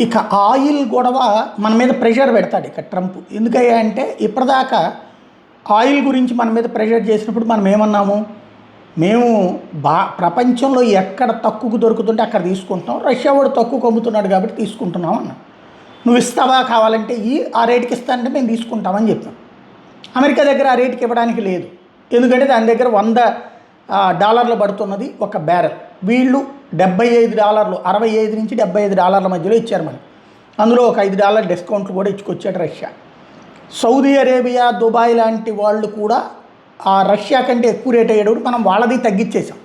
ఇక ఆయిల్ గొడవ మన మీద ప్రెషర్ పెడతాడు ఇక ట్రంప్. ఎందుకయ్యా అంటే ఇప్పటిదాకా ఆయిల్ గురించి మన మీద ప్రెషర్ చేసినప్పుడు మనం ఏమన్నాము, మేము ప్రపంచంలో ఎక్కడ తక్కువకు దొరుకుతుంటే అక్కడ తీసుకుంటున్నాం, రష్యా వాడు తక్కువ అమ్ముతున్నాడు కాబట్టి తీసుకుంటున్నాం అన్నా. నువ్వు ఇస్తావా, కావాలంటే ఆ రేటుకి ఇస్తానంటే మేము తీసుకుంటామని చెప్పాం. అమెరికా దగ్గర ఆ రేటుకి ఇవ్వడానికి లేదు, ఎందుకంటే దాని దగ్గర $100 పడుతున్నది ఒక బ్యారెల్. వీళ్ళు $75, 65 నుంచి $75 మధ్యలో ఇచ్చారు మనకి. అందులో ఒక $5 డిస్కౌంట్లు కూడా ఇచ్చుకొచ్చాడు రష్యా. సౌదీ అరేబియా, దుబాయ్ లాంటి వాళ్ళు కూడా ఆ రష్యా కంటే ఎక్కువ రేట్ అయ్యేటప్పుడు మనం వాళ్ళది తగ్గించేసాం.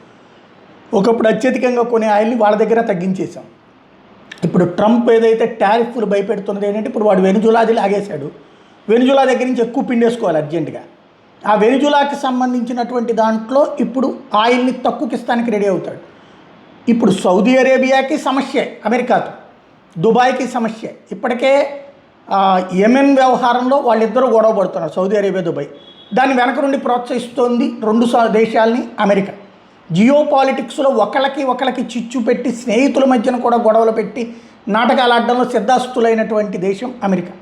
ఒకప్పుడు అత్యధికంగా కొనే ఆయిల్ని వాళ్ళ దగ్గర తగ్గించేసాం. ఇప్పుడు ట్రంప్ ఏదైతే టారిఫ్లు భయపెడుతున్నది ఏంటంటే, ఇప్పుడు వాడు వెనిజులాది లాగేశాడు. వెనిజులా దగ్గర నుంచి ఎక్కువ పిండేసుకోవాలి అర్జెంటుగా. ఆ వెనిజులాకి సంబంధించినటువంటి దాంట్లో ఇప్పుడు ఆయిల్ని తక్కువకి ఇస్తానికి రెడీ అవుతాడు. ఇప్పుడు సౌదీ అరేబియాకి సమస్య, అమెరికాతో దుబాయ్కి సమస్య. ఇప్పటికే యెమెన్ వ్యవహారంలో వాళ్ళిద్దరూ గొడవ పడుతున్నారు, సౌదీ అరేబియా, దుబాయ్. దాన్ని వెనక నుండి ప్రోత్సహిస్తోంది రెండు దేశాలని అమెరికా. జియో పాలిటిక్స్లో ఒకళ్ళకి చిచ్చు పెట్టి, స్నేహితుల మధ్యన కూడా గొడవలు పెట్టి నాటకాలు ఆడడంలో సిద్ధాస్తులైనటువంటి దేశం అమెరికా.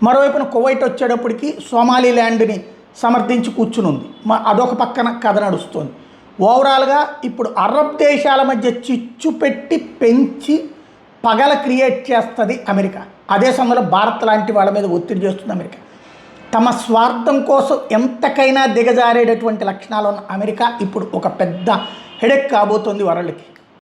మరోవైపున కువైట్ వచ్చేటప్పటికి సోమాలీల్యాండ్ని సమర్థించి కూర్చునుంది. అదొక పక్కన కథ నడుస్తుంది. ఓవరాల్గా ఇప్పుడు అరబ్ దేశాల మధ్య చిచ్చు పెట్టి పెంచి పగల క్రియేట్ చేస్తుంది అమెరికా. అదే సమయంలో భారత్ లాంటి వాళ్ళ మీద ఒత్తిడి చేస్తుంది అమెరికా. తమ స్వార్థం కోసం ఎంతకైనా దిగజారేటటువంటి లక్షణాలు ఉన్న అమెరికా ఇప్పుడు ఒక పెద్ద హెడెక్ కాబోతుంది వరల్డ్కి.